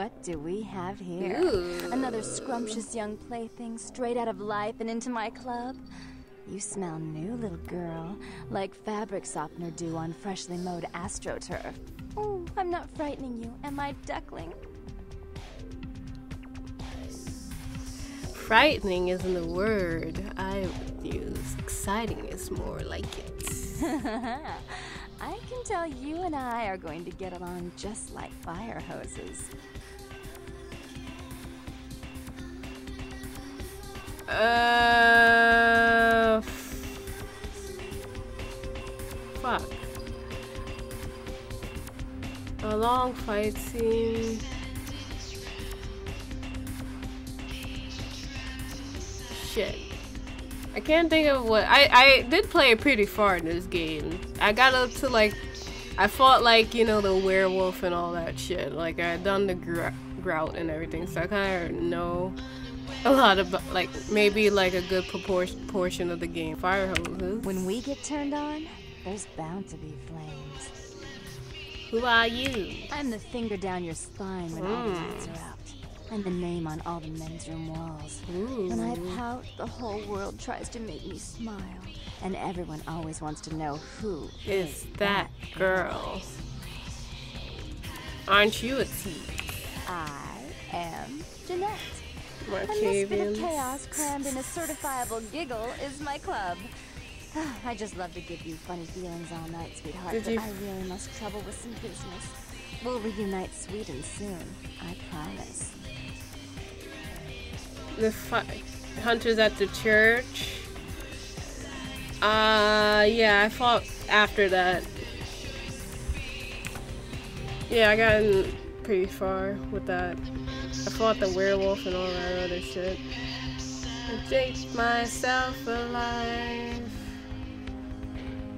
What do we have here? Ooh. Another scrumptious young plaything straight out of life and into my club? You smell new, little girl, like fabric softener dew on freshly mowed astroturf. Oh, I'm not frightening you, am I, duckling? Frightening isn't a word I would use. Exciting is more like it. I can tell you and I are going to get along just like fire hoses. Fuck. A long fight scene. Shit. I can't think of what I did play pretty far in this game. I got up to like I fought like, you know, the werewolf and all that shit. Like I had done the grout and everything, so I kind of know a lot about like maybe like a good portion of the game. Fire hoses. When we get turned on, there's bound to be flames. Who are you? I'm the finger down your spine when all the lights are out. I'm the name on all the men's room walls. Ooh. When I pout, the whole world tries to make me smile. And everyone always wants to know who is that girl. Aren't you a tease? I am Jeanette. My And this bit of chaos crammed in a certifiable giggle is my club. I just love to give you funny feelings all night, sweetheart, but I really must trouble with some business. We'll reunite sweet and soon, I promise. The hunters at the church. Yeah, I fought after that. Yeah, I got pretty far with that. I fought the werewolf and all that other shit. I take myself alive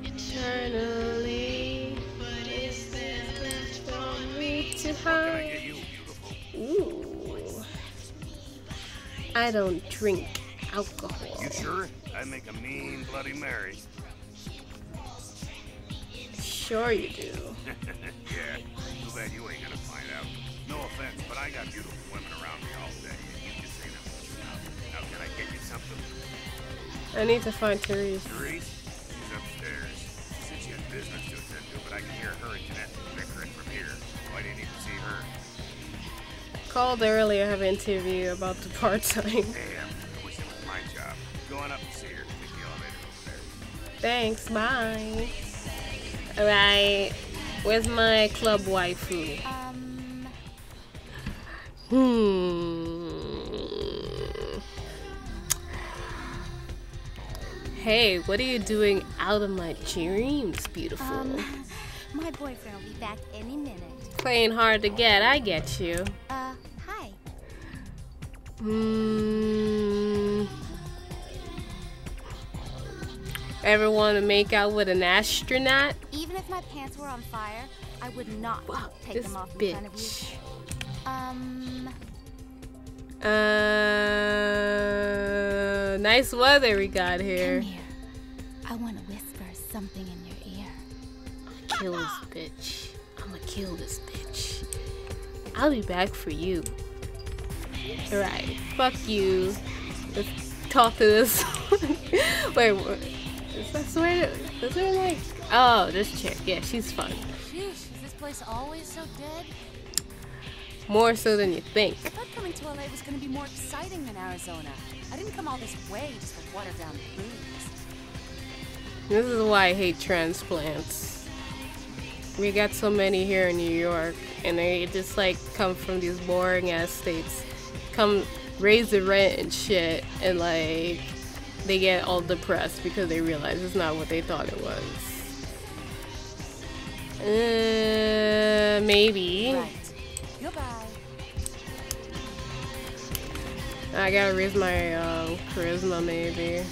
eternally. What is there left for me to hide? Ooh. I don't drink alcohol. You sure? I make a mean Bloody Mary. Sure you do. Yeah, too bad you ain't gonna find out. No offense, but I got beautiful women around me all day, and you just ain't enough. Now can I get you something? I need to find Therese. Therese? She's upstairs. She said she had business to attend to, but I can hear her and Jeanette bickering from here. Why didn't even see her? Called earlier, have an interview about the part-time. Damn, I wish it was my job. Go on up and see her. Take the elevator over there. Thanks, bye. Alright, where's my club waifu? Hey, what are you doing out of my dreams, beautiful? My boyfriend will be back any minute. Playing hard to get, I get you. Hi. Ever want to make out with an astronaut? Even if my pants were on fire, I would not take them off in front of you. Nice weather we got here. Come here. I want to whisper something in your ear. Kill this bitch. I'ma kill this bitch. I'll be back for you. Alright, fuck you. Let's talk to this. Wait, what? Is there like... Oh, this chick. Yeah, she's fun. Sheesh, is this place always so dead? More so than you think. I thought coming to LA was going to be more exciting than Arizona. I didn't come all this way just for watered down booze. This is why I hate transplants. We got so many here in New York, and they just like come from these boring ass states, come raise the rent and shit, and like they get all depressed because they realize it's not what they thought it was. Maybe. Right. Goodbye. I gotta raise my charisma, maybe.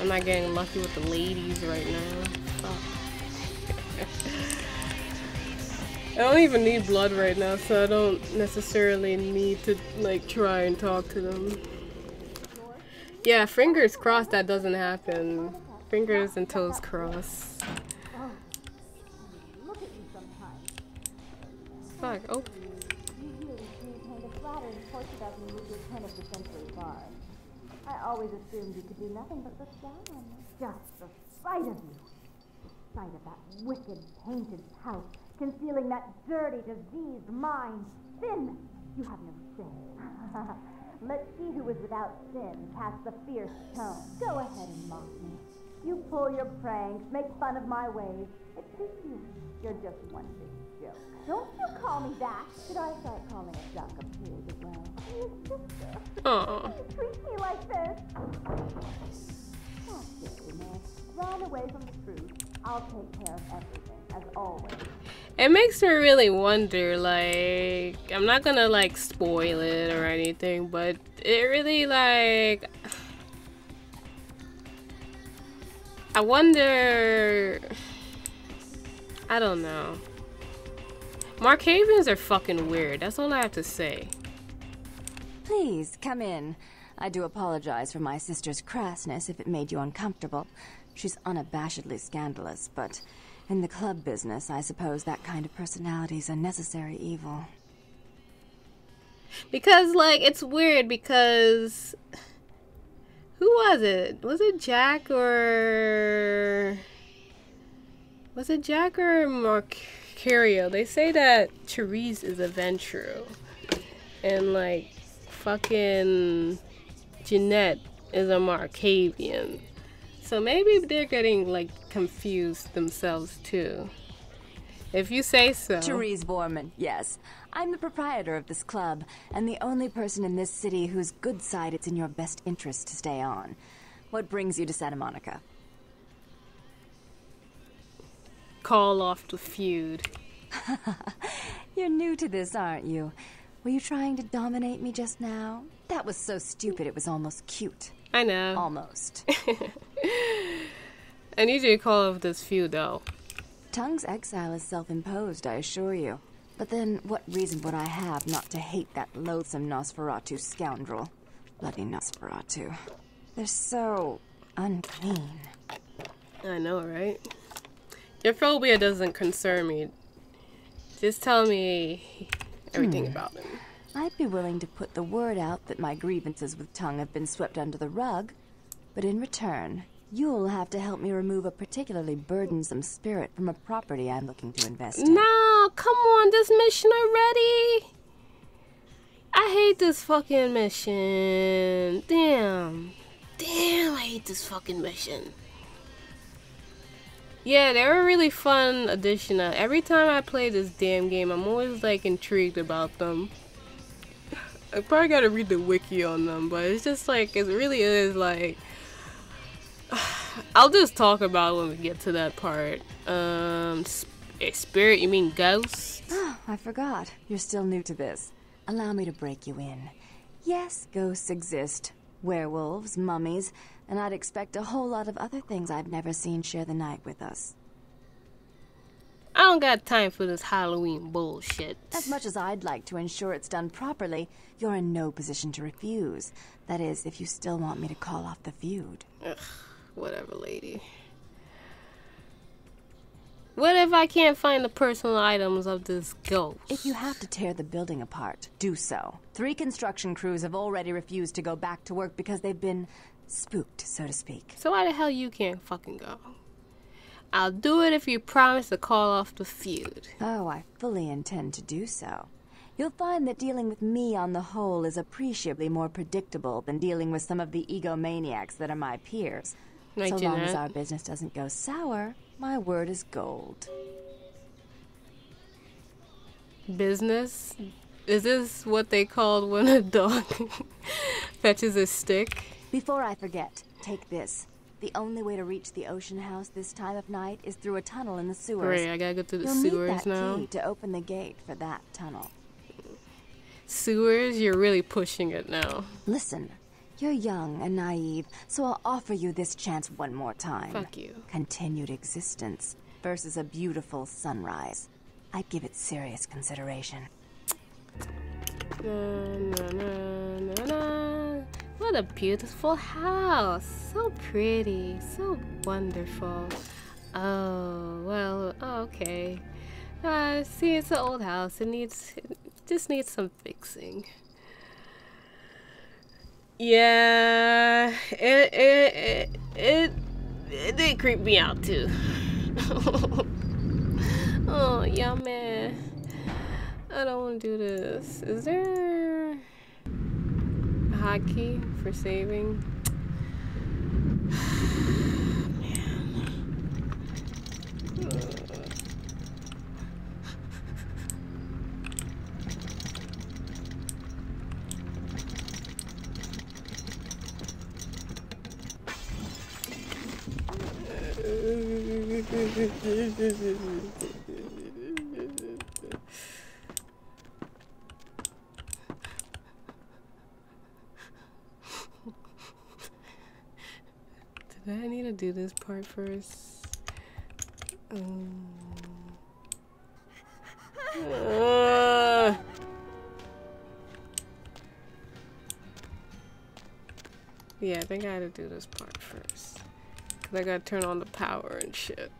I'm not getting lucky with the ladies right now. Fuck. I don't even need blood right now, so I don't necessarily need to like try and talk to them. Yeah, fingers crossed that doesn't happen. Fingers and toes crossed. Fuck, oh. course it doesn't use your turn of the century card. I always assumed you could do nothing but look down. Just the sight of you. The sight of that wicked, painted house, concealing that dirty, diseased mind. Sin! You have no shame. Let's see who is without sin cast the fierce tone. Go ahead and mock me. You pull your pranks, make fun of my ways. It suits you. You're just one big joke. Don't you call me that. Should I start calling a duck a pig as well? Your sister. Aww. You treat me like this. That's it, Jeanette. Run away from the truth. I'll take care of everything, as always. It makes me really wonder, like, I'm not gonna, like, spoil it or anything, but it really, like, I wonder, I don't know. Markavians are fucking weird, that's all I have to say. Please, come in. I do apologize for my sister's crassness if it made you uncomfortable. She's unabashedly scandalous, but in the club business, I suppose that kind of personality is a necessary evil. Because, like, it's weird because... Who was it? Was it Jack or... Was it Jack or Mercurio? They say that Therese is a Ventru. And, like, fucking Jeanette is a Markavian. So maybe they're getting, like, confused themselves, too. If you say so. Therese Borman, yes. I'm the proprietor of this club, and the only person in this city whose good side it's in your best interest to stay on. What brings you to Santa Monica? Call off the feud. You're new to this, aren't you? Were you trying to dominate me just now? That was so stupid it was almost cute. I know. Almost. I need you to call off this feud, though. Tongue's exile is self-imposed, I assure you. But then, what reason would I have not to hate that loathsome Nosferatu scoundrel? Bloody Nosferatu. They're so unclean. I know, right? Your phobia doesn't concern me. Just tell me everything about them. I'd be willing to put the word out that my grievances with Tongue have been swept under the rug, but in return, you'll have to help me remove a particularly burdensome spirit from a property I'm looking to invest in. No, come on, this mission already. I hate this fucking mission. Damn, I hate this fucking mission. Yeah, they were a really fun addition. Every time I play this damn game, I'm always like intrigued about them. I probably gotta read the wiki on them, but it's just like, it really is like, I'll just talk about it when we get to that part. Spirit, you mean ghost? Oh, I forgot. You're still new to this. Allow me to break you in. Yes, ghosts exist. Werewolves, mummies, and I'd expect a whole lot of other things I've never seen share the night with us. I don't got time for this Halloween bullshit. As much as I'd like to ensure it's done properly, you're in no position to refuse. That is, if you still want me to call off the feud. Ugh, whatever, lady. What if I can't find the personal items of this ghost? If you have to tear the building apart, do so. 3 construction crews have already refused to go back to work because they've been spooked, so to speak. So why the hell you can't fucking go? I'll do it if you promise to call off the feud. Oh, I fully intend to do so. You'll find that dealing with me on the whole is appreciably more predictable than dealing with some of the egomaniacs that are my peers. Right, so Jeanette? long as our business doesn't go sour, my word is gold. Business? Is this what they called when a dog fetches a stick? Before I forget, take this. The only way to reach the ocean house this time of night is through a tunnel in the sewers. Great, I gotta go through the You'll sewers need that now. key to open the gate for that tunnel. Sewers? You're really pushing it now. Listen, you're young and naive, so I'll offer you this chance one more time. Fuck you. Continued existence versus a beautiful sunrise. I'd give it serious consideration. Na, na, na, na, na. What a beautiful house. So pretty. So wonderful. Oh, well, okay. See, it's an old house. It just needs some fixing. Yeah, it did creep me out too. Oh, yeah, man. I don't want to do this. Is there a hotkey for saving? Did I need to do this part first? Yeah, I think I had to do this part first. Cause I gotta turn on the power and shit.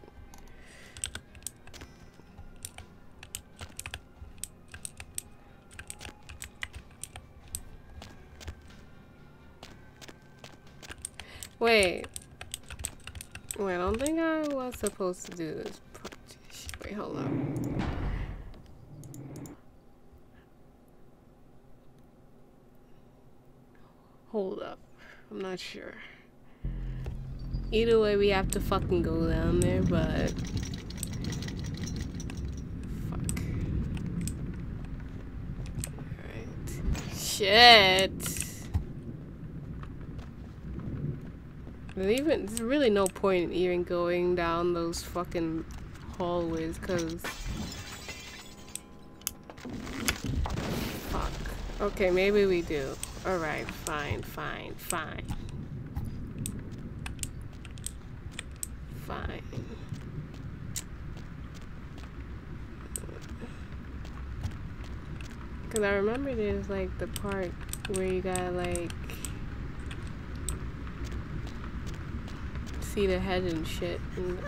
Wait, I don't think I was supposed to do this part. Wait, hold up. Hold up. I'm not sure. Either way, we have to fucking go down there, but... Fuck. Alright. Shit! There's really no point in even going down those fucking hallways, cause... Fuck. Okay, maybe we do. Alright, fine. Fine. Cause I remember there's like the part where you gotta like see the head and shit. And,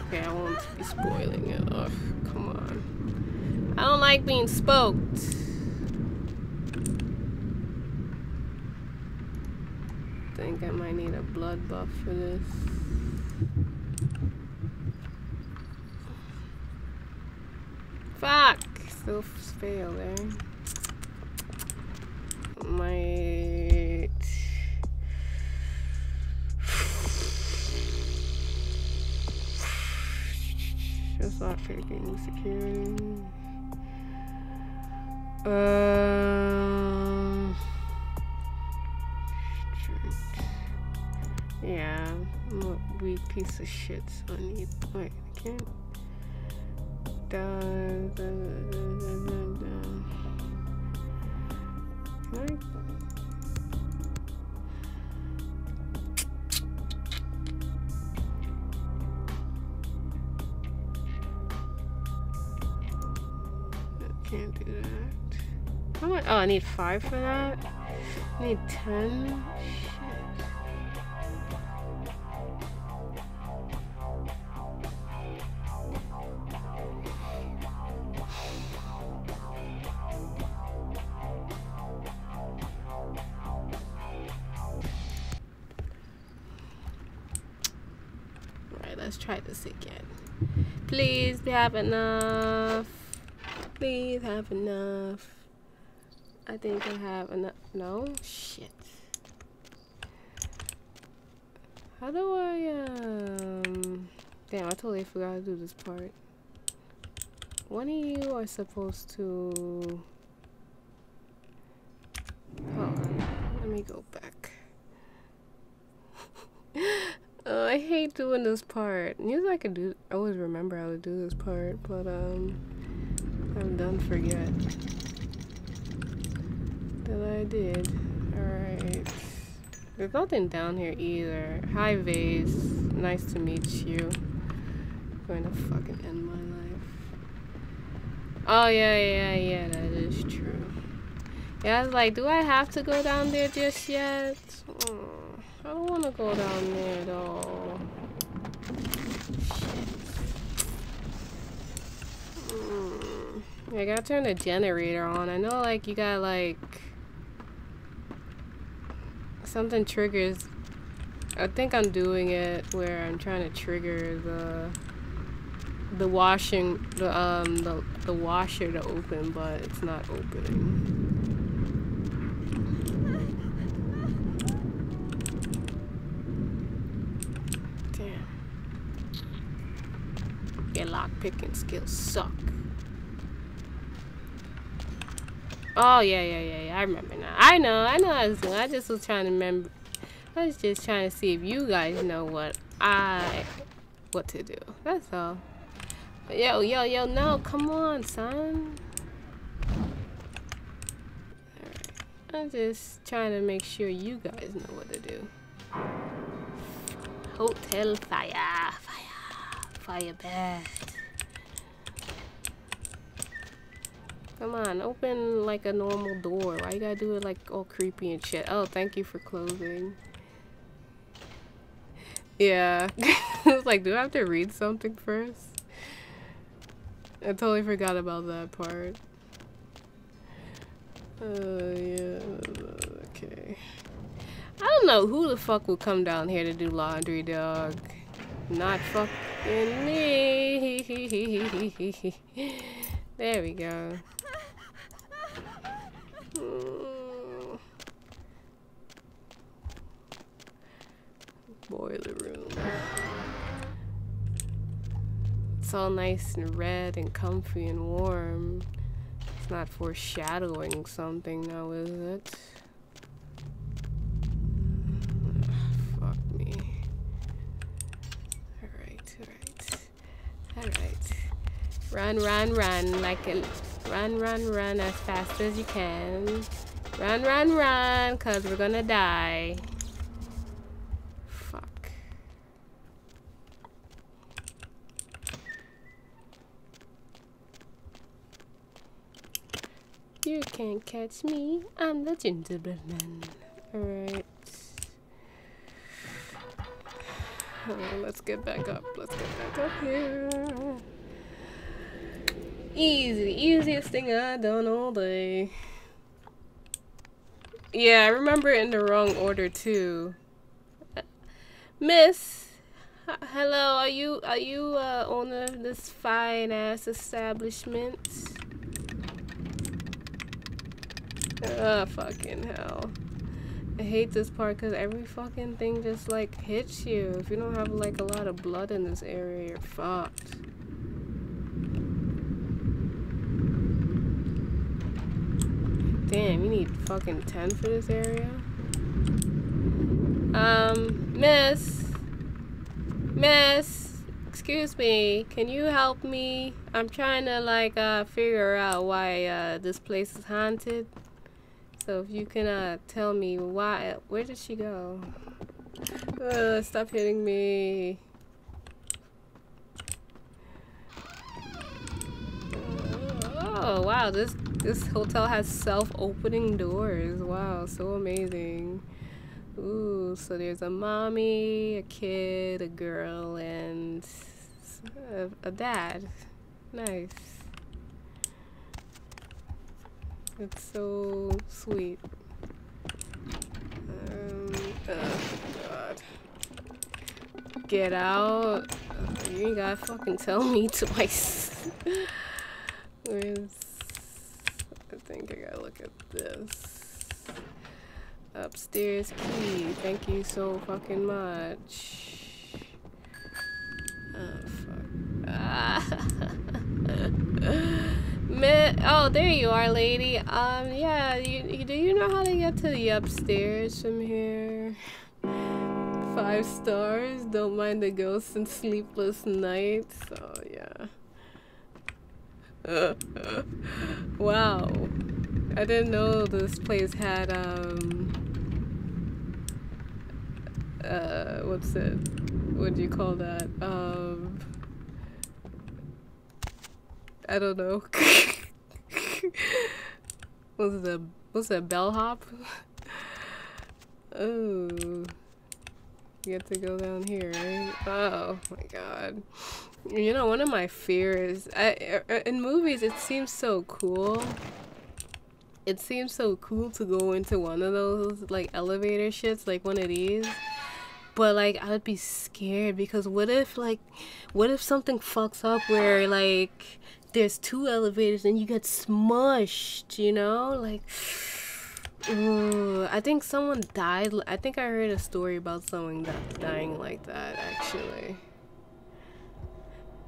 okay, I won't be spoiling it. Oh, come on. I don't like being spoked. Think I might need a blood buff for this. Fuck! Still failed there. Might... Just not taking security. Yeah, I'm a weak piece of shit, so I need. Wait, I can't. Can I? Can't do that. How much? Oh, I need 5 for that. I need 10. Shit. Right, let's try this again. Please have enough. Please have enough. I think I have enough. No? Shit. How do I, Damn, I totally forgot to do this part. One of you are supposed to... Hold on. Let me go back. Oh, I hate doing this part. Usually I always remember how to do this part, but, I'm done forget that I did. Alright. There's nothing down here either. Hi Vase. Nice to meet you. I'm going to fucking end my life. Oh yeah, that is true. Yeah, I was like, do I have to go down there just yet? I don't want to go down there at all. I gotta turn the generator on. I know, like, you gotta, like... Something triggers. I think I'm doing it where I'm trying to trigger the washer to open, but it's not opening. Damn. Your lockpicking skills suck. Oh yeah. I remember now. I know. I was doing. I just was trying to remember. I was just trying to see if you guys know what to do. That's all. Yo, no, come on, son. Alright. I'm just trying to make sure you guys know what to do. Hotel fire bed. Come on, open like a normal door. Why you gotta do it like all creepy and shit? Oh, thank you for closing. Yeah. I was like, do I have to read something first? I totally forgot about that part. Yeah. Okay. I don't know who the fuck will come down here to do laundry, dog. Not fucking me. There we go. Boiler room. It's all nice and red and comfy and warm. It's not foreshadowing something now, is it? Fuck me. Alright. Run like a run as fast as you can. Run, cause we're gonna die. Fuck. You can't catch me. I'm the gingerbread man. Alright. Let's get back up. Let's get back up here. Easiest thing I done all day. Yeah, I remember it in the wrong order too. Miss, hello, are you owner of this fine ass establishment? Oh, fucking hell. I hate this part because every fucking thing just like hits you. If you don't have like a lot of blood in this area, you're fucked. Damn, you need fucking 10 for this area? Miss, excuse me, can you help me? I'm trying to like figure out why this place is haunted. So if you can tell me why, where did she go? Stop hitting me. Oh wow, this hotel has self-opening doors. Wow, so amazing. Ooh, so there's a mommy, a kid, a girl, and a dad. Nice. It's so sweet. Oh god. Get out. You ain't gotta fucking tell me twice. Where's... I think I gotta look at this. Upstairs key. Thank you so fucking much. Oh, fuck. Oh, there you are, lady. Yeah, do you know how to get to the upstairs from here? 5 stars. Don't mind the ghosts and sleepless nights. Oh, yeah. Wow. I didn't know this place had, what's it? What do you call that? I don't know. What's that, bellhop? Oh. You have to go down here, right? Oh my god. You know, one of my fears, in movies it seems so cool. it seems so cool to go into one of those like elevator shits, like one of these. But like I would be scared because what if something fucks up where like there's 2 elevators and you get smushed, you know? Like, ooh, I think someone died. I think I heard a story about someone dying like that, actually.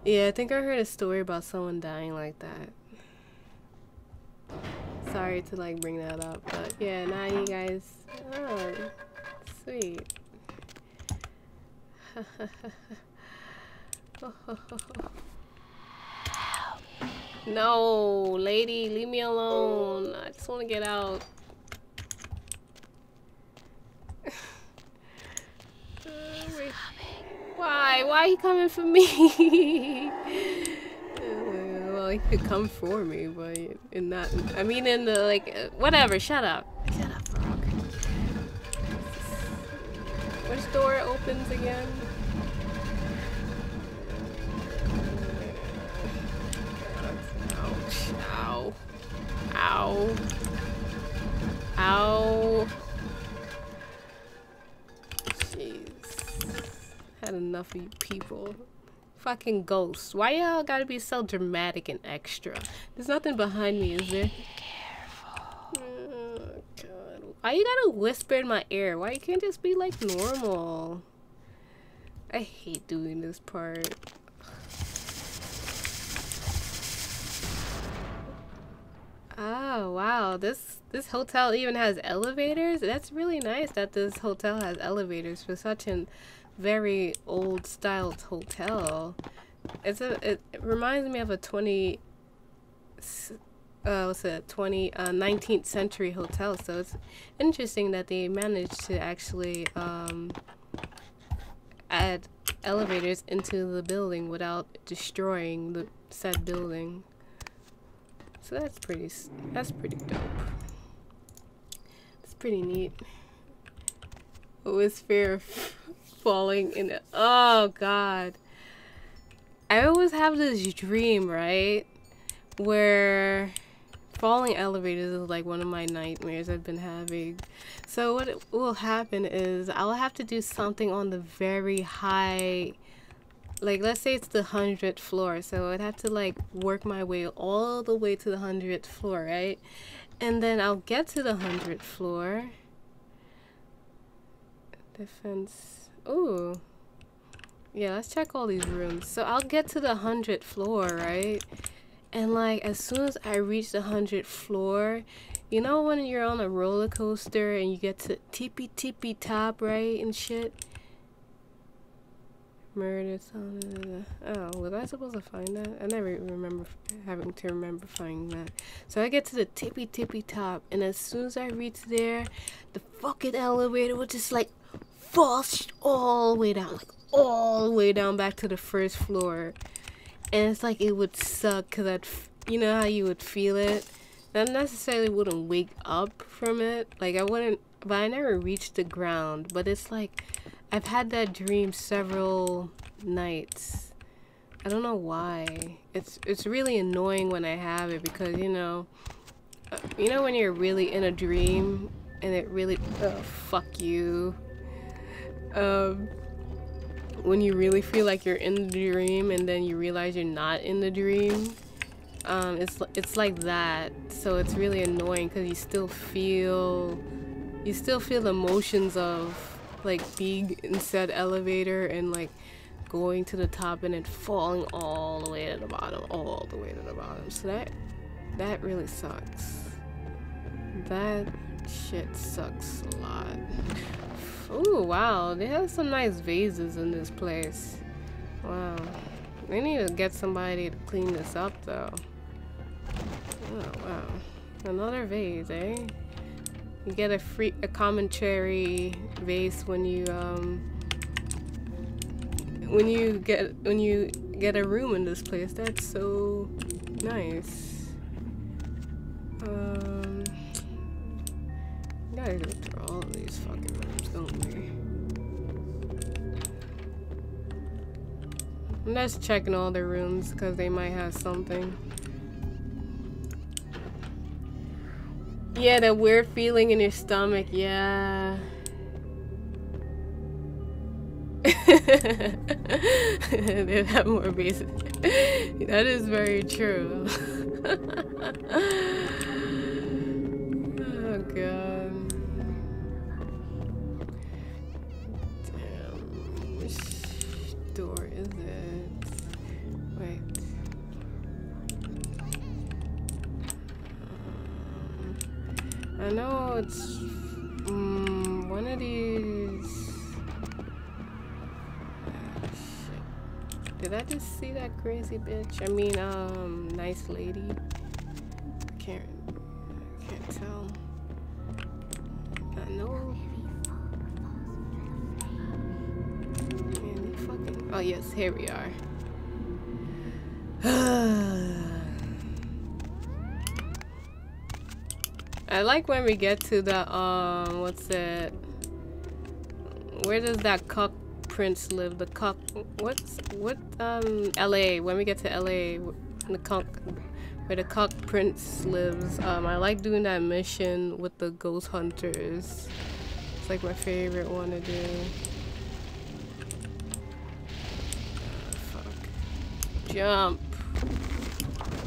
Yeah, I think I heard a story about someone dying like that. Sorry to like bring that up, but yeah, now you guys, oh, sweet. No, lady, leave me alone. I just want to get out. Why? Why are you coming for me? Well, he could come for me, but in that, I mean, in the like, whatever. Shut up. Shut up, Furogu. Which door opens again? Ouch! Ow! Ow! Ow! Jeez. Had enough of you people. Fucking ghosts. Why y'all gotta be so dramatic and extra? There's nothing behind me, is there? Be careful. Oh, God. Why you gotta whisper in my ear? Why you can't just be like normal? I hate doing this part. Oh wow, this hotel even has elevators? That's really nice that this hotel has elevators for such an very old styled hotel. It reminds me of a 19th century hotel, so it's interesting that they managed to actually add elevators into the building without destroying the said building. So that's pretty dope. It's pretty neat. Always fear of falling in it. Oh God. I always have this dream, right? Where falling elevators is like one of my nightmares I've been having. So what will happen is I'll have to do something on the very high, like let's say it's the 100th floor, so I'd have to like work my way all the way to the 100th floor, right? And then I'll get to the 100th floor. Defense. Ooh. Yeah, let's check all these rooms. So I'll get to the 100th floor, right? And like as soon as I reach the 100th floor, you know when you're on a roller coaster and you get to tippy top, right, and shit? Murder sound. Oh, was I supposed to find that? I never remember having to remember finding that. So I get to the tippy top, and as soon as I reach there, the fucking elevator would just like fall all the way down, like all the way down back to the first floor. And it's like it would suck because you know how you would feel it. I necessarily wouldn't wake up from it. Like I wouldn't, but I never reached the ground. But it's like I've had that dream several nights. I don't know why. It's really annoying when I have it because you know when you're really in a dream and it really fuck you. When you really feel like you're in the dream and then you realize you're not in the dream, it's like that. So it's really annoying because you still feel the emotions of like being in said elevator and like going to the top and then falling all the way to the bottom, so that really sucks. That shit sucks a lot. Ooh, wow, they have some nice vases in this place. Wow, they need to get somebody to clean this up though. Oh wow, another vase, eh? You get a commentary vase when you get a room in this place. That's so nice. Gotta go through all of these fucking rooms, don't we? I'm just checking all the rooms because they might have something. Yeah, that weird feeling in your stomach, yeah. They have more basic. That is very true. Oh god. Damn. Which door is it? Wait. I know it's one of these. Shit. Did I just see that crazy bitch? I mean, nice lady. I can't tell. I know. Man, fucking. Oh yes, here we are. I like when we get to the what's it? Where does that cock prince live? The cock what LA. When we get to LA, the cock where the cock prince lives. I like doing that mission with the ghost hunters. It's like my favorite one to do. Fuck. Jump.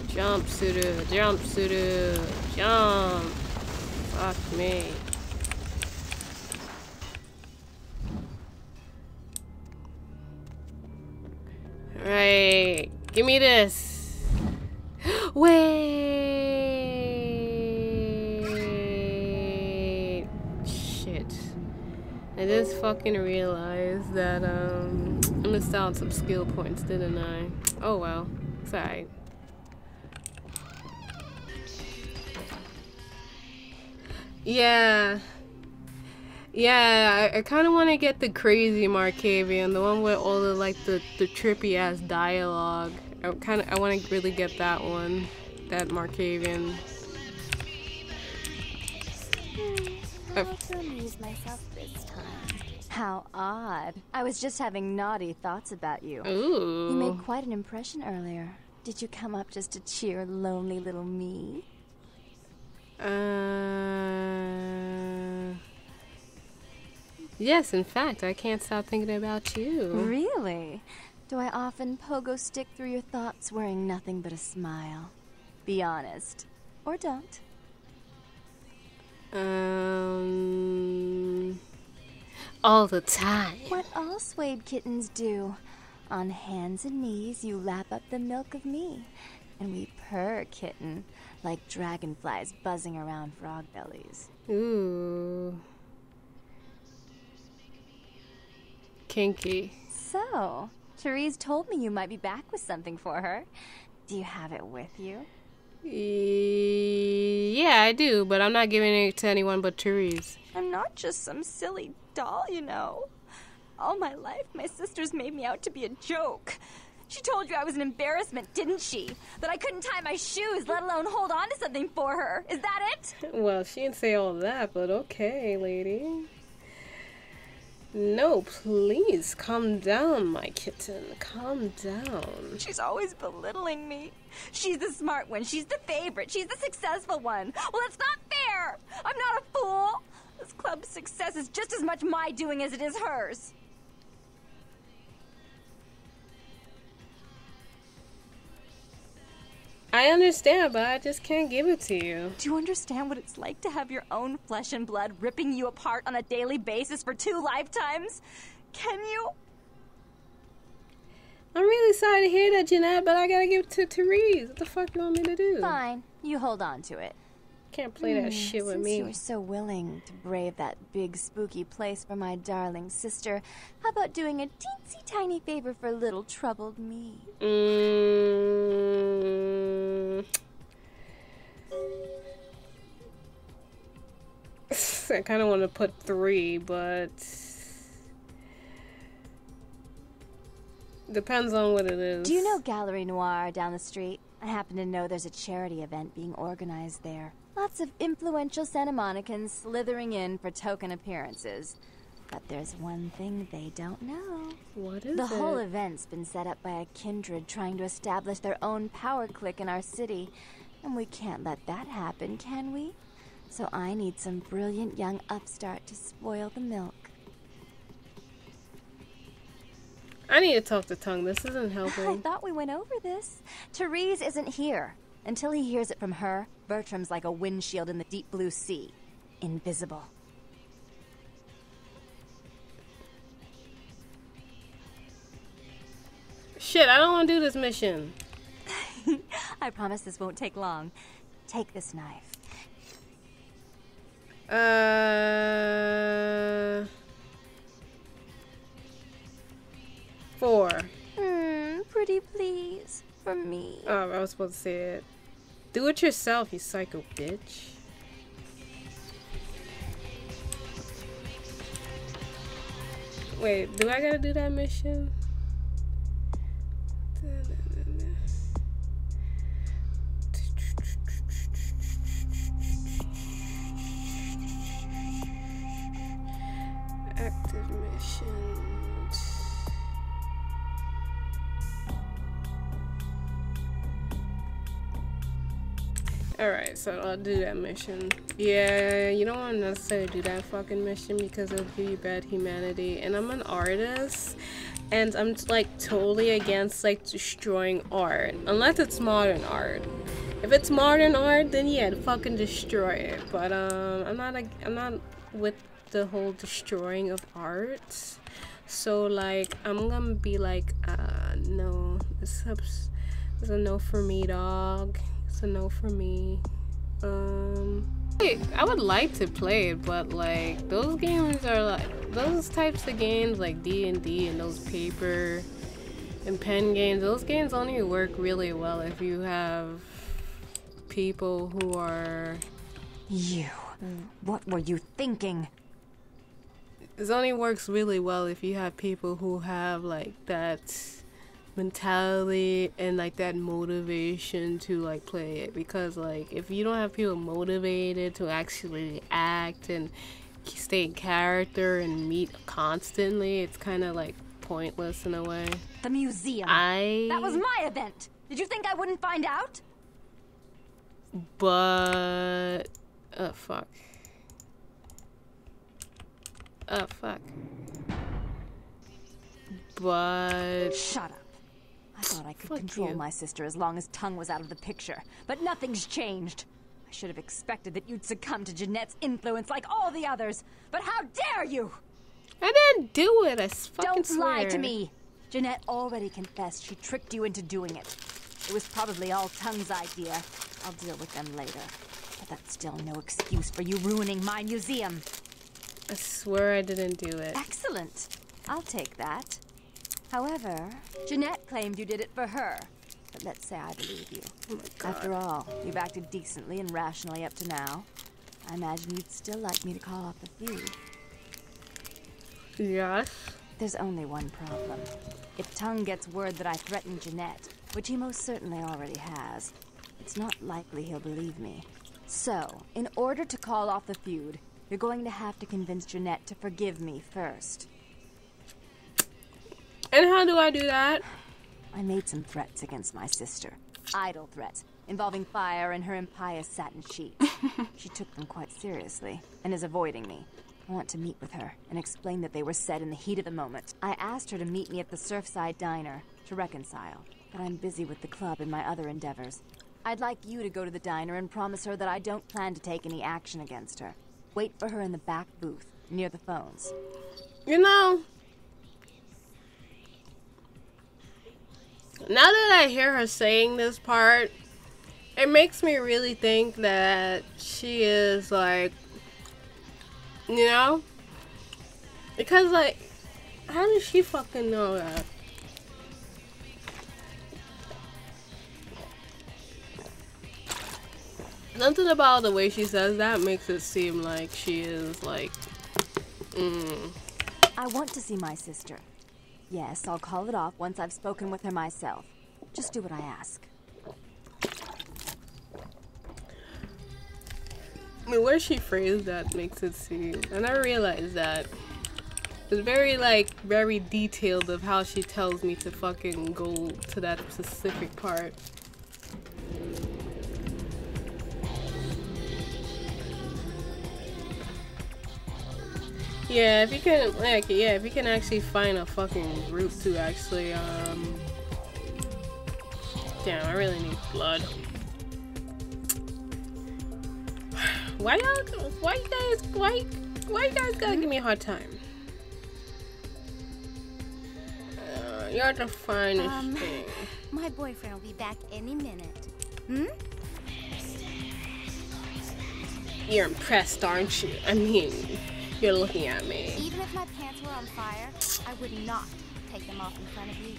Jump, Suru. Jump, Suru. Jump. Fuck me. Alright. Give me this. Wait. Shit. I just fucking realized that I missed out on some skill points, didn't I? Oh well. It's alright. Yeah. Yeah, I kind of want to get the crazy Markavian, the one with all the like the trippy ass dialogue. I want to really get that one, that Markavian. I'll amuse myself this time. How odd. I was just having naughty thoughts about you. Ooh. You made quite an impression earlier. Did you come up just to cheer lonely little me? Yes, in fact, I can't stop thinking about you. Really? Do I often pogo stick through your thoughts wearing nothing but a smile? Be honest. Or don't. All the time. What all swayed kittens do. On hands and knees, you lap up the milk of me. And we purr, kitten, like dragonflies buzzing around frog bellies. Ooh. Kinky. So, Therese told me you might be back with something for her. Do you have it with you? Yeah, I do, but I'm not giving it to anyone but Therese. I'm not just some silly doll, you know. All my life, my sisters made me out to be a joke. She told you I was an embarrassment, didn't she? That I couldn't tie my shoes, let alone hold on to something for her. Is that it? Well, she didn't say all that, but okay, lady. No, please, calm down, my kitten. Calm down. She's always belittling me. She's the smart one. She's the favorite. She's the successful one. Well, that's not fair. I'm not a fool. This club's success is just as much my doing as it is hers. I understand, but I just can't give it to you. Do you understand what it's like to have your own flesh and blood ripping you apart on a daily basis for 2 lifetimes? Can you? I'm really sorry to hear that, Jeanette, but I gotta give it to Therese. What the fuck you want me to do? Fine. You hold on to it. Can't play that shit with me. Since you were so willing to brave that big spooky place for my darling sister, how about doing a teensy tiny favor for little troubled me? I kind of want to put 3, but depends on what it is. Do you know Gallery Noir down the street? I happen to know there's a charity event being organized there. Lots of influential Santa Monicans slithering in for token appearances. But there's one thing they don't know. What is it? The whole event's been set up by a kindred trying to establish their own power clique in our city. And we can't let that happen, can we? So I need some brilliant young upstart to spoil the milk. I need to talk to Tongue. This isn't I helping. thought we went over this. Therese isn't here. Until he hears it from her, Bertram's like a windshield in the deep blue sea. Invisible. Shit, I don't want to do this mission. I promise this won't take long. Take this knife. 4. Pretty please. For me. Oh, I was supposed to say it. Do it yourself, you psycho bitch. Wait, do I gotta do that mission? Active missions. Alright, so I'll do that mission. Yeah, you don't want to necessarily do that fucking mission because it'll give you bad humanity. And I'm an artist, and I'm like totally against like destroying art. Unless it's modern art. If it's modern art, then yeah, fucking destroy it. But I'm not with the whole destroying of art. So like I'm gonna be like no, it's a no for me, dog. It's a no for me. I would like to play it, but like those games are like those types of games like D&D and those paper and pen games. Those games only work really well if you have people who are. You. What were you thinking? It only works really well if you have people who have like that mentality and like that motivation to like play it, because like if you don't have people motivated to actually act and stay in character and meet constantly, it's kind of like pointless in a way. The museum. That was my event. Did you think I wouldn't find out? But oh fuck. Oh fuck. But shut up. I thought I could control my sister as long as Tongue was out of the picture, but nothing's changed. I should have expected that you'd succumb to Jeanette's influence like all the others, but how dare you! I didn't do it, I fucking swear. Don't lie to me! Jeanette already confessed she tricked you into doing it. It was probably all Tongue's idea. I'll deal with them later. But that's still no excuse for you ruining my museum. I swear I didn't do it. Excellent. I'll take that. However, Jeanette claimed you did it for her. But let's say I believe you. Oh my God. After all, you've acted decently and rationally up to now. I imagine you'd still like me to call off the feud. Yes. There's only one problem. If Tongue gets word that I threatened Jeanette, which he most certainly already has, it's not likely he'll believe me. So, in order to call off the feud, you're going to have to convince Jeanette to forgive me first. And how do I do that? I made some threats against my sister. Idle threats, involving fire and her impious satin sheets. She took them quite seriously, and is avoiding me. I want to meet with her, and explain that they were said in the heat of the moment. I asked her to meet me at the Surfside Diner, to reconcile, but I'm busy with the club and my other endeavors. I'd like you to go to the diner and promise her that I don't plan to take any action against her. Wait for her in the back booth, near the phones. You know, now that I hear her saying this part, it makes me really think that she is like, you know? Because like, how does she fucking know that? Something about the way she says that makes it seem like she is like, I want to see my sister. Yes, I'll call it off once I've spoken with her myself. Just do what I ask. I mean, where she phrased that makes it seem, and I realize that it's very like very detailed of how she tells me to fucking go to that specific part. Yeah, if you can, like, yeah, if you can actually find a fucking route to actually, damn, I really need blood. Why you guys gotta give me a hard time? You're the finest thing. My boyfriend will be back any minute. Hmm? You're impressed, aren't you? I mean, you're looking at me. Even if my pants were on fire, I would not take them off in front of you.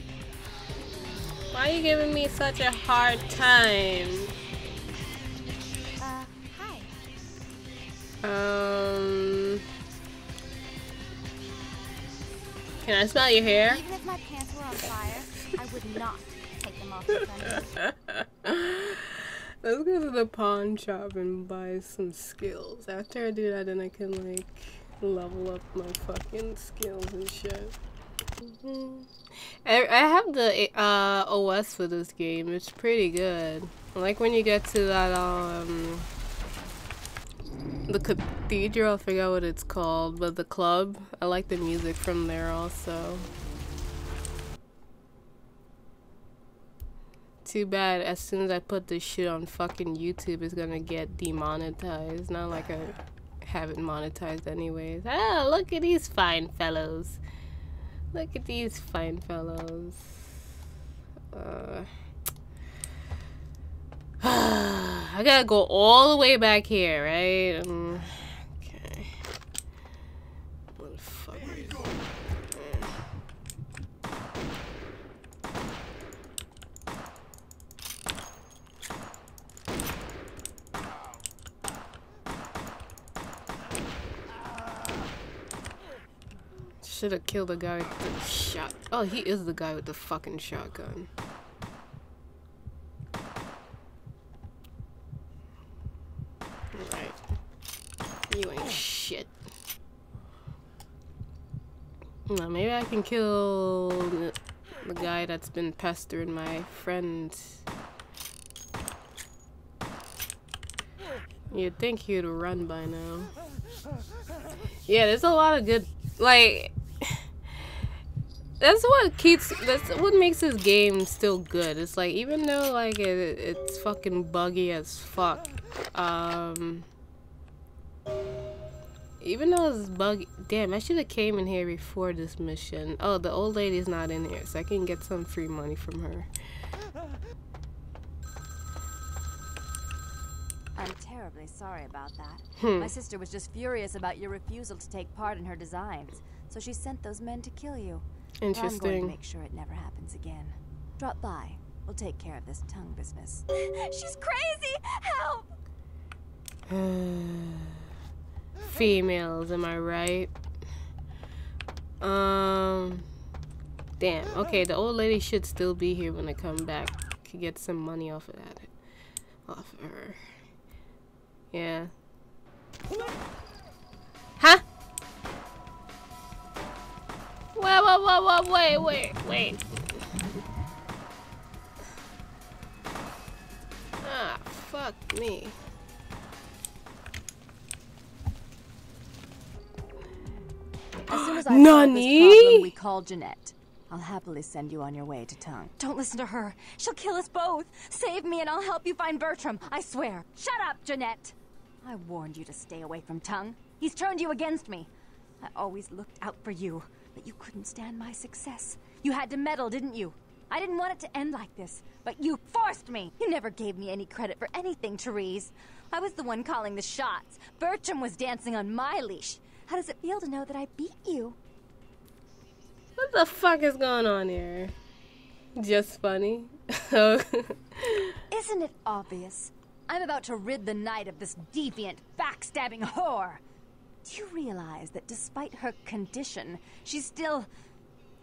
Why are you giving me such a hard time? Hi. Can I smell your hair? Even if my pants were on fire, I would not take them off in front of you. Let's go to the pawn shop and buy some skills. After I do that, then I can like level up my fucking skills and shit. I have the OS for this game. It's pretty good. Like when you get to that the cathedral, I forgot what it's called, but the club. I like the music from there also. Too bad as soon as I put this shit on fucking YouTube, it's gonna get demonetized. Not like I have it monetized anyways. Ah, look at these fine fellows. Look at these fine fellows. I gotta go all the way back here, right? Okay. Motherfuckers. Should have killed the guy with the shot. Oh, he is the guy with the fucking shotgun. Alright. You ain't shit. No, maybe I can kill the guy that's been pestering my friend. You'd think he'd run by now. Yeah, there's a lot of good, like, that's what makes this game still good. It's like, even though like it's fucking buggy as fuck, even though it's buggy, damn, I should have came in here before this mission. Oh, the old lady's not in here, so I can get some free money from her. I'm terribly sorry about that. My sister was just furious about your refusal to take part in her designs, so she sent those men to kill you. Interesting. I'm going to make sure it never happens again. Drop by. We'll take care of this tongue business. She's crazy! Help! Females, am I right? Damn. Okay, the old lady should still be here when I come back. Could get some money off of that. Off of her. Yeah. Huh? Wait. Ah, fuck me. As soon as I solve this problem, we call Jeanette. I'll happily send you on your way to Tongue. Don't listen to her. She'll kill us both. Save me and I'll help you find Bertram. I swear. Shut up, Jeanette. I warned you to stay away from Tongue. He's turned you against me. I always looked out for you, but you couldn't stand my success. You had to meddle, didn't you? I didn't want it to end like this, but you forced me. You never gave me any credit for anything, Therese. I was the one calling the shots. Bertram was dancing on my leash. How does it feel to know that I beat you? What the fuck is going on here? Just funny. Isn't it obvious? I'm about to rid the night of this deviant, backstabbing whore. Do you realize that despite her condition, she still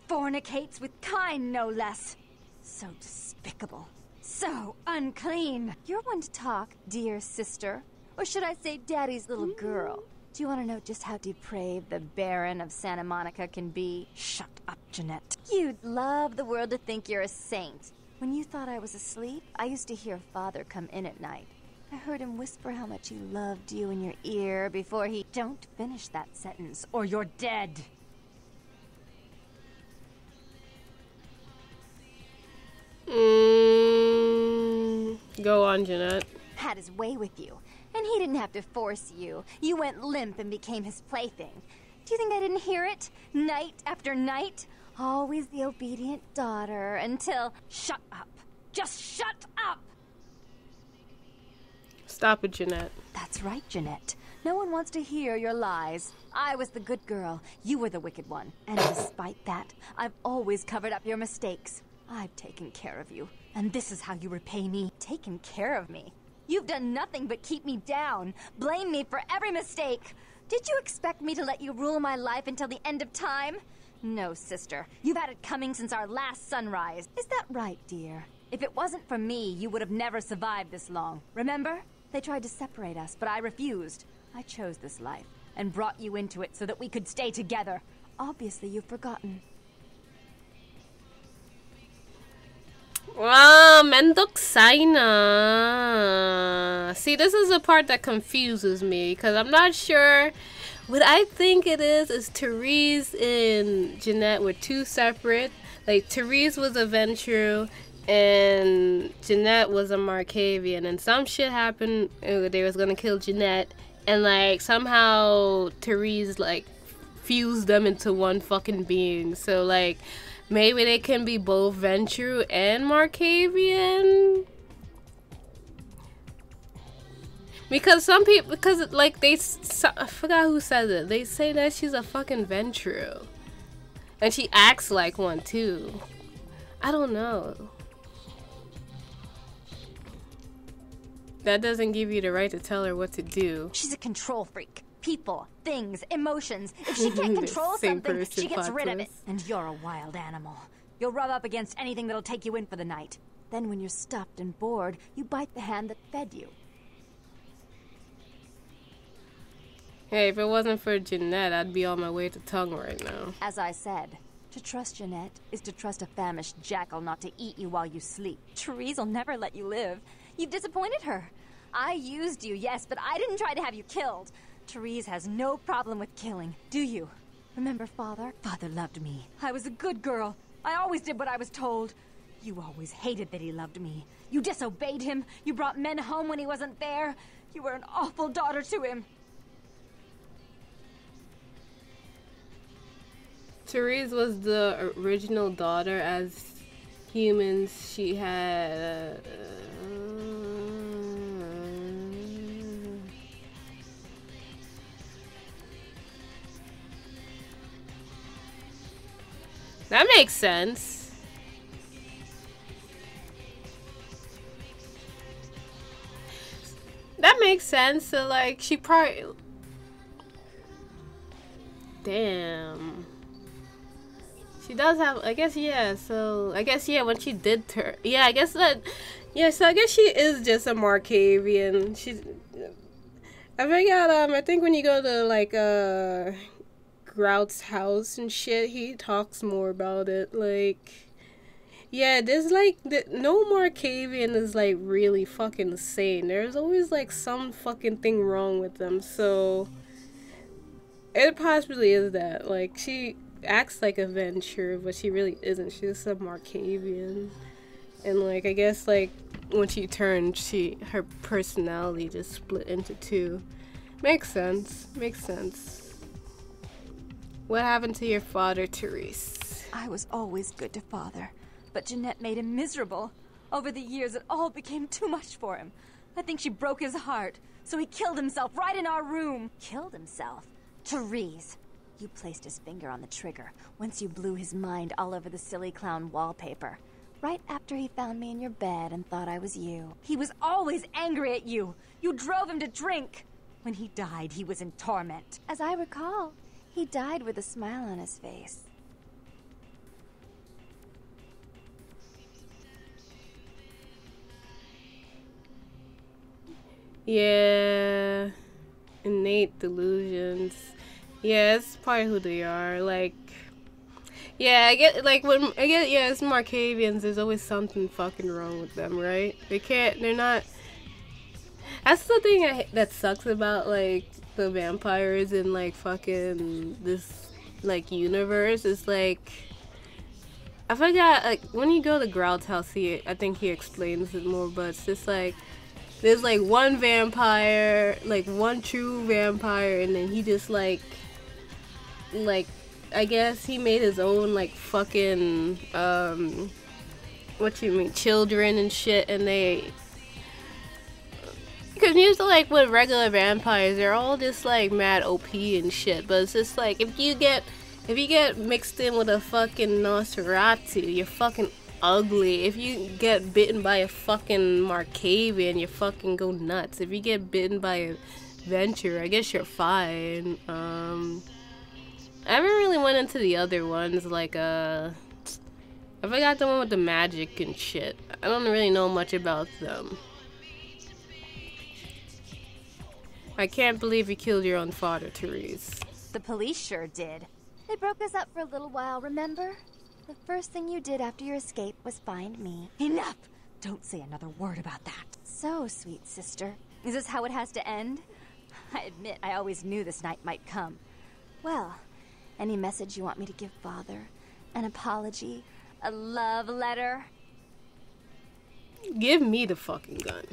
fornicates with kind, no less? So despicable. So unclean. You're one to talk, dear sister. Or should I say daddy's little girl? Do you want to know just how depraved the Baron of Santa Monica can be? Shut up, Jeanette. You'd love the world to think you're a saint. When you thought I was asleep, I used to hear Father come in at night. I heard him whisper how much he loved you in your ear before he... Don't finish that sentence, or you're dead. Go on, Jeanette. Had his way with you, and he didn't have to force you. You went limp and became his plaything. Do you think I didn't hear it? Night after night? Always the obedient daughter until... Shut up. Just shut up! Stop it, Jeanette. That's right, Jeanette. No one wants to hear your lies. I was the good girl. You were the wicked one. And despite that, I've always covered up your mistakes. I've taken care of you. And this is how you repay me. Taken care of me. You've done nothing but keep me down. Blame me for every mistake. Did you expect me to let you rule my life until the end of time? No, sister. You've had it coming since our last sunrise. Is that right, dear? If it wasn't for me, you would have never survived this long. Remember? They tried to separate us, but I refused. I chose this life and brought you into it so that we could stay together. Obviously, you've forgotten. Wow, mendoksay na. See, this is the part that confuses me because I'm not sure. What I think it is Therese and Jeanette were two separate. Like, Therese was a Ventru and Jeanette was a Markavian, and some shit happened. They was gonna kill Jeanette, and like somehow Therese like fused them into one fucking being. So like maybe they can be both Ventru and Markavian. Because some people, because like I forgot who says it. They say that she's a fucking Ventru, and she acts like one too. I don't know. That doesn't give you the right to tell her what to do. She's a control freak. People, things, emotions. If she can't control something, she gets rid of it. And you're a wild animal. You'll rub up against anything that'll take you in for the night. Then when you're stuffed and bored, you bite the hand that fed you. Hey, if it wasn't for Jeanette, I'd be on my way to Tongue right now. As I said, to trust Jeanette is to trust a famished jackal not to eat you while you sleep. Therese will never let you live. You've disappointed her. I used you, yes, but I didn't try to have you killed. Therese has no problem with killing, do you? Remember Father? Father loved me. I was a good girl. I always did what I was told. You always hated that he loved me. You disobeyed him. You brought men home when he wasn't there. You were an awful daughter to him. Therese was the original daughter. As humans, she had... That makes sense. That makes sense. So, like, she probably... Damn. She does have... I guess, yeah. So, I guess, yeah, when she did turn... Yeah, I guess that... Yeah, so I guess she is just a Markavian. She's... I forgot, I think when you go to, like, Grout's house and shit, he talks more about it. Like, yeah, there's like no Markavian is like really fucking sane. There's always like some fucking thing wrong with them. So it possibly is that. Like, she acts like a Venture, but she really isn't. She's just a Markavian. And like, I guess like when she turned, her personality just split into two. Makes sense. Makes sense. What happened to your father, Therese? I was always good to Father, but Jeanette made him miserable. Over the years, it all became too much for him. I think she broke his heart, so he killed himself right in our room. Killed himself? Therese, you placed his finger on the trigger once you blew his mind all over the silly clown wallpaper. Right after he found me in your bed and thought I was you. He was always angry at you. You drove him to drink. When he died, he was in torment. As I recall, he died with a smile on his face. Yeah. Innate delusions. Yeah, it's probably who they are. Like, yeah, I get, like, yeah, it's Markavians, there's always something fucking wrong with them, right? They're not, That's the thing that sucks about like the vampires in like fucking this like universe. Is like I forgot, like when you go to Grout's house, I think he explains it more, but it's just like there's like one vampire, like one true vampire, and then he just like I guess he made his own like fucking what you mean children and shit, and they, because usually like with regular vampires they're all just like mad OP and shit, but it's just like if you get mixed in with a fucking Nosferatu, you're fucking ugly. If you get bitten by a fucking Markavian, you fucking go nuts. If you get bitten by a Venture, I guess you're fine. I haven't really went into the other ones, like I forgot the one with the magic and shit. I don't really know much about them. I can't believe you killed your own father, Therese. The police sure did. They broke us up for a little while, remember? The first thing you did after your escape was find me. Enough! Don't say another word about that. So, sweet sister, is this how it has to end? I admit I always knew this night might come. Well, any message you want me to give Father? An apology? A love letter? Give me the fucking gun.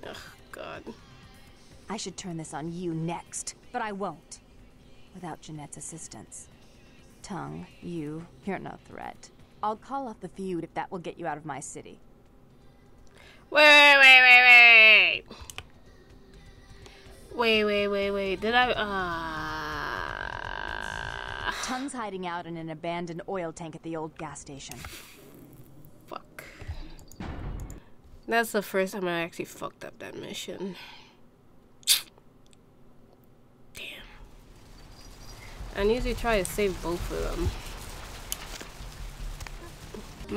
Ugh, God. I should turn this on you next, but I won't. Without Jeanette's assistance. Tongue, you're no threat. I'll call off the feud if that will get you out of my city. Wait. Did I... Tongue's hiding out in an abandoned oil tank at the old gas station. Fuck. That's the first time I actually fucked up that mission. Damn. I usually try to save both of them.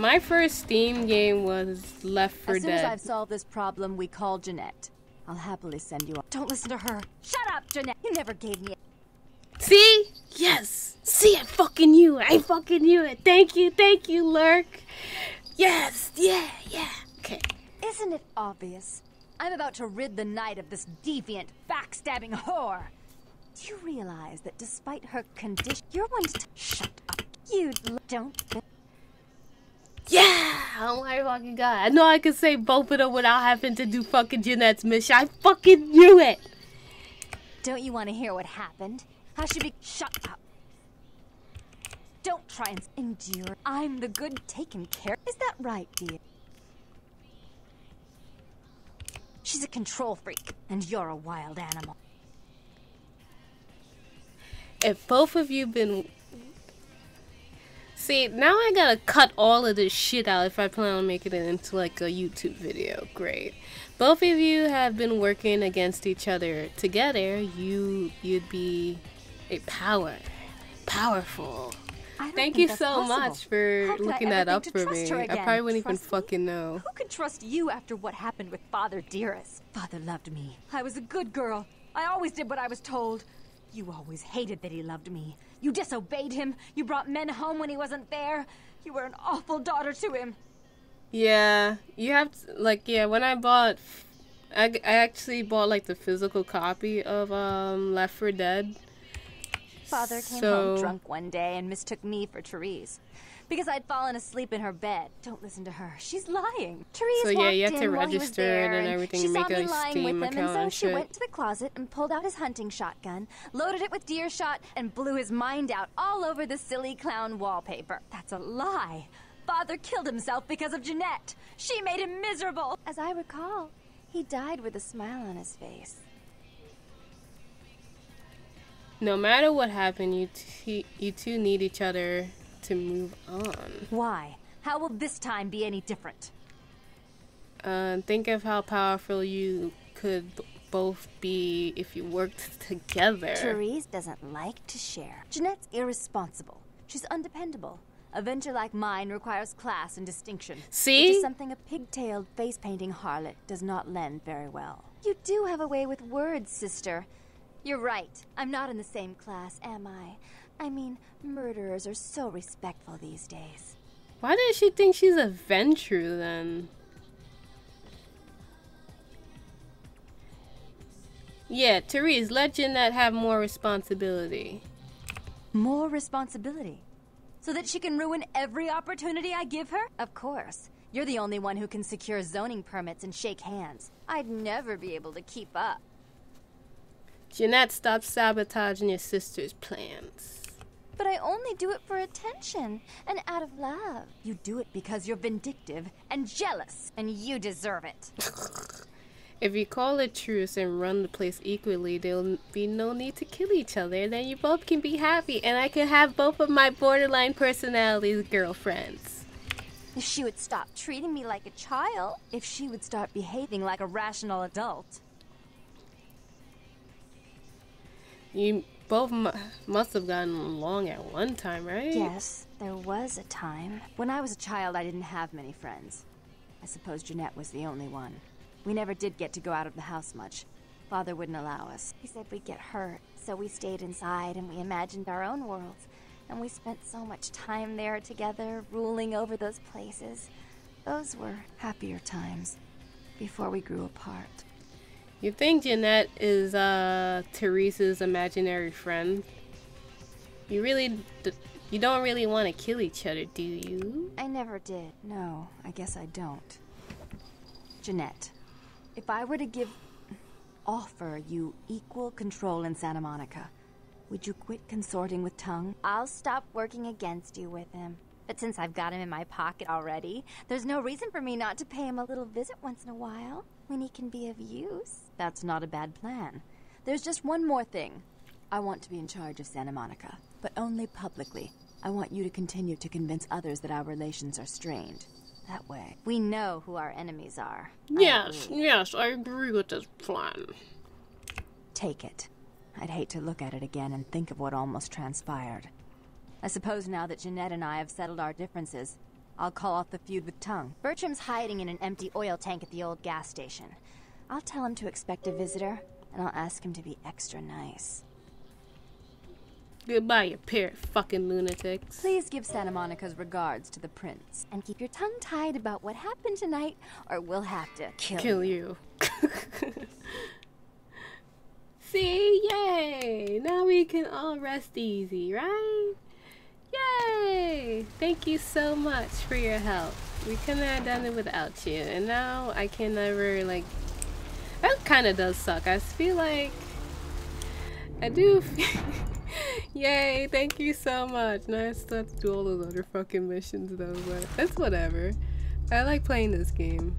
My first Steam game was Left 4 Dead. As soon as I've solved this problem, we call Jeanette. I'll happily send you. Don't listen to her. Shut up, Jeanette. You never gave me. See? Yes. See, I fucking knew it. Thank you, Lurk. Yes. Yeah. Okay. Isn't it obvious? I'm about to rid the night of this deviant, backstabbing whore. Do you realize that despite her condition, you're one to shut up? You don't. Yeah! Oh my fucking god. I know I could say both of them without having to do fucking Jeanette's mission. I fucking knew it! Don't you want to hear what happened? How should be shut up? Don't try and endure. I'm the good taken care. Is that right, dear? She's a control freak, and you're a wild animal. If both of you been... See, now I gotta cut all of this shit out if I plan on making it into like a YouTube video. Great. Both of you have been working against each other together. You'd be a powerful. Thank you so much for looking that up for me. I probably wouldn't even fucking know. Who could trust you after what happened with Father Therese? Father loved me. I was a good girl. I always did what I was told. You always hated that he loved me. You disobeyed him. You brought men home when he wasn't there. You were an awful daughter to him. Yeah, you have to, like, yeah, when I actually bought like the physical copy of Left 4 Dead. Father came home drunk one day and mistook me for Therese. Because I'd fallen asleep in her bed. Don't listen to her. She's lying. Therese so yeah, you have to register it and everything. You make a Steam account and shit. She went to the closet and pulled out his hunting shotgun, loaded it with deer shot, and blew his mind out all over the silly clown wallpaper. That's a lie. Father killed himself because of Jeanette. She made him miserable. As I recall, he died with a smile on his face. No matter what happened, you two need each other to move on. Why? How will this time be any different? Think of how powerful you could both be if you worked together. Therese doesn't like to share. Jeanette's irresponsible. She's undependable. A venture like mine requires class and distinction. See? Which is something a pigtailed face-painting harlot does not lend very well. You do have a way with words, sister. You're right. I'm not in the same class, am I? I mean, murderers are so respectful these days. Why did she think she's a Ventrue then? Yeah, Therese, let Jeanette have more responsibility. More responsibility? So that she can ruin every opportunity I give her? Of course. You're the only one who can secure zoning permits and shake hands. I'd never be able to keep up. Jeanette, stop sabotaging your sister's plans. But I only do it for attention and out of love. You do it because you're vindictive and jealous, and you deserve it. If you call a truce and run the place equally, there'll be no need to kill each other. Then you both can be happy, and I can have both of my borderline personalities girlfriends. If she would stop treating me like a child. If she would start behaving like a rational adult. You both must have gotten along at one time, right? Yes, there was a time. When I was a child, I didn't have many friends. I suppose Jeanette was the only one. We never did get to go out of the house much. Father wouldn't allow us. He said we'd get hurt, so we stayed inside and we imagined our own worlds. And we spent so much time there together, ruling over those places. Those were happier times, before we grew apart. You think Jeanette is Therese's imaginary friend? You don't really want to kill each other, do you? I never did. No, I guess I don't. Jeanette, if I were to offer you equal control in Santa Monica, would you quit consorting with Tongue? I'll stop working against you with him. But since I've got him in my pocket already, there's no reason for me not to pay him a little visit once in a while, when he can be of use. That's not a bad plan. There's just one more thing. I want to be in charge of Santa Monica, but only publicly. I want you to continue to convince others that our relations are strained. That way, we know who our enemies are. Yes, I agree with this plan. Take it. I'd hate to look at it again and think of what almost transpired. I suppose now that Jeanette and I have settled our differences, I'll call off the feud with Tongue. Bertram's hiding in an empty oil tank at the old gas station. I'll tell him to expect a visitor, and I'll ask him to be extra nice. Goodbye, you pair of fucking lunatics. Please give Santa Monica's regards to the prince. And keep your tongue tied about what happened tonight, or we'll have to kill you. See? Yay! Now we can all rest easy, right? Yay! Thank you so much for your help. We couldn't have done it without you. And now I can never, like... That kind of does suck. I feel like... I do feel... Yay! Thank you so much. Now I still have to do all those other fucking missions though, but that's whatever. I like playing this game.